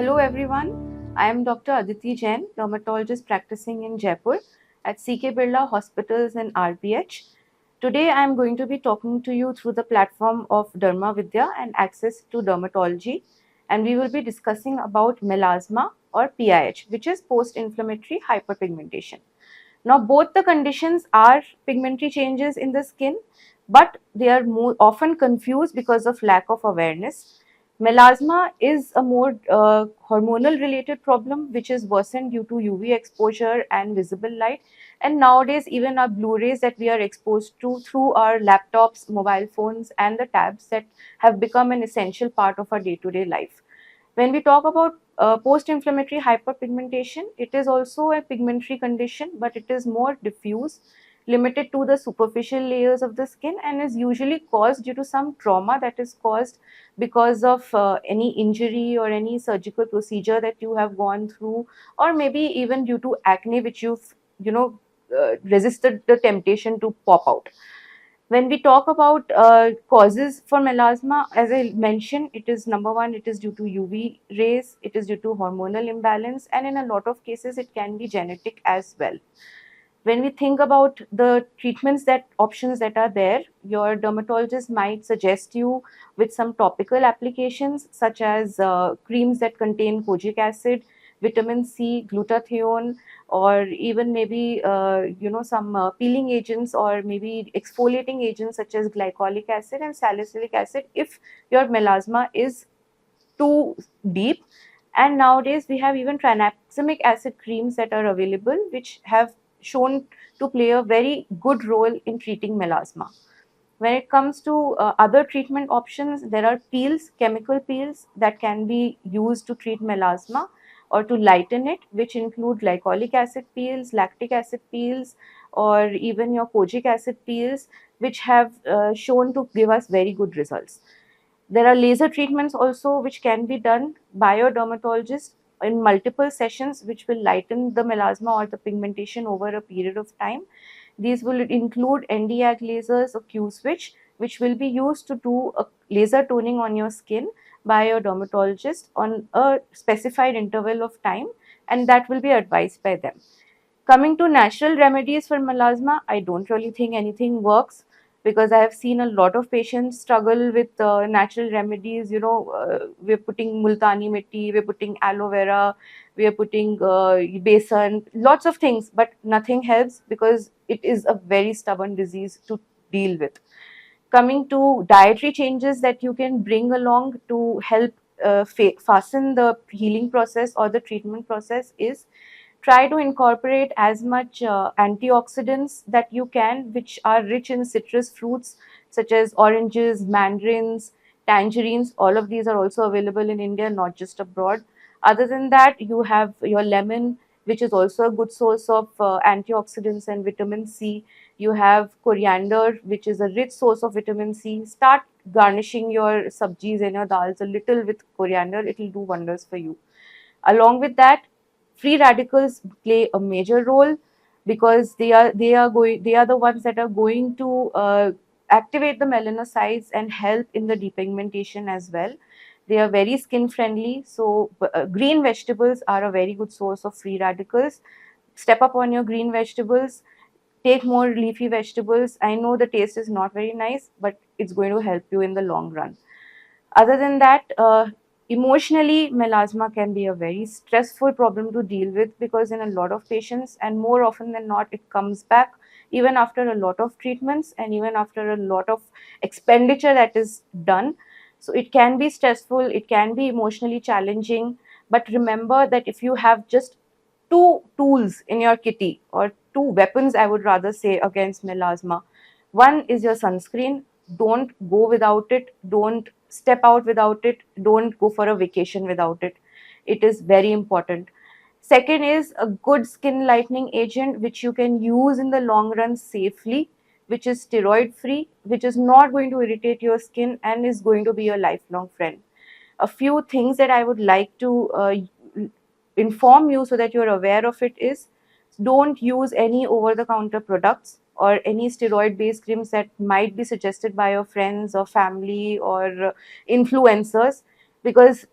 Hello everyone, I am Dr. Aditi Jain, dermatologist practicing in Jaipur at CK Birla Hospitals in RPH. Today I am going to be talking to you through the platform of Derma Vidya and access to dermatology, and we will be discussing about melasma or PIH, which is post-inflammatory hyperpigmentation. Now, both the conditions are pigmentary changes in the skin, but they are more often confused because of lack of awareness. Melasma is a more hormonal related problem which is worsened due to UV exposure and visible light. And nowadays, even our Blu rays that we are exposed to through our laptops, mobile phones, and the tabs that have become an essential part of our day to day life. When we talk about post-inflammatory hyperpigmentation, it is also a pigmentary condition, but it is more diffuse, limited to the superficial layers of the skin, and is usually caused due to some trauma that is caused because of any injury or any surgical procedure that you have gone through, or maybe even due to acne which you've resisted the temptation to pop out. When we talk about causes for melasma, as I mentioned, it is number one, it is due to UV rays, it is due to hormonal imbalance, and in a lot of cases, it can be genetic as well. When we think about the treatments that options that are there, your dermatologist might suggest you with some topical applications such as creams that contain kojic acid, vitamin C, glutathione, or even maybe some peeling agents or maybe exfoliating agents such as glycolic acid and salicylic acid if your melasma is too deep. And nowadays we have even tranexamic acid creams that are available which have shown to play a very good role in treating melasma. When it comes to other treatment options, there are peels, chemical peels that can be used to treat melasma or to lighten it, which include glycolic acid peels, lactic acid peels, or even your kojic acid peels, which have shown to give us very good results. There are laser treatments also which can be done by your dermatologist in multiple sessions, which will lighten the melasma or the pigmentation over a period of time. These will include Nd:YAG lasers or Q-switch, which will be used to do a laser toning on your skin by your dermatologist on a specified interval of time, and that will be advised by them. Coming to natural remedies for melasma, I don't really think anything works because I have seen a lot of patients struggle with natural remedies. We're putting multani mitti, we're putting aloe vera, we're putting besan, lots of things, but nothing helps because it is a very stubborn disease to deal with. Coming to dietary changes that you can bring along to help fasten the healing process or the treatment process is try to incorporate as much antioxidants that you can, which are rich in citrus fruits such as oranges, mandarins, tangerines. All of these are also available in India, not just abroad. Other than that, you have your lemon, which is also a good source of antioxidants and vitamin C. You have coriander, which is a rich source of vitamin C. Start garnishing your sabjis and your dals a little with coriander. It will do wonders for you. Along with that, free radicals play a major role because they are the ones that are going to activate the melanocytes and help in the depigmentation as well. They are very skin friendly, so green vegetables are a very good source of free radicals. Step up on your green vegetables, take more leafy vegetables. I know the taste is not very nice, but it's going to help you in the long run. Other than that, emotionally, melasma can be a very stressful problem to deal with because in a lot of patients, and more often than not, it comes back even after a lot of treatments and even after a lot of expenditure that is done. So it can be stressful, it can be emotionally challenging. But remember that if you have just two tools in your kitty, or two weapons, I would rather say, against melasma, one is your sunscreen. Don't go without it. Don't step out without it. Don't go for a vacation without it. It is very important. Second is a good skin lightening agent which you can use in the long run safely, which is steroid free, which is not going to irritate your skin and is going to be your lifelong friend. A few things that I would like to inform you so that you're aware of it is, don't use any over the counter products or any steroid based creams that might be suggested by your friends or family or influencers, because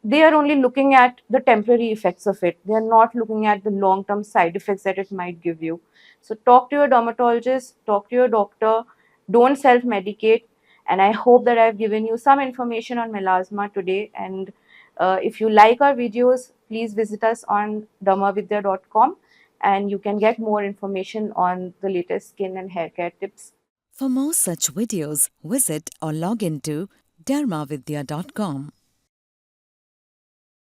they are only looking at the temporary effects of it. They are not looking at the long term side effects that it might give you. So, talk to your dermatologist, talk to your doctor, don't self medicate. And I hope that I've given you some information on melasma today. And if you like our videos, please visit us on dermavidya.com and you can get more information on the latest skin and hair care tips. For more such videos, visit or log into dharmavidya.com.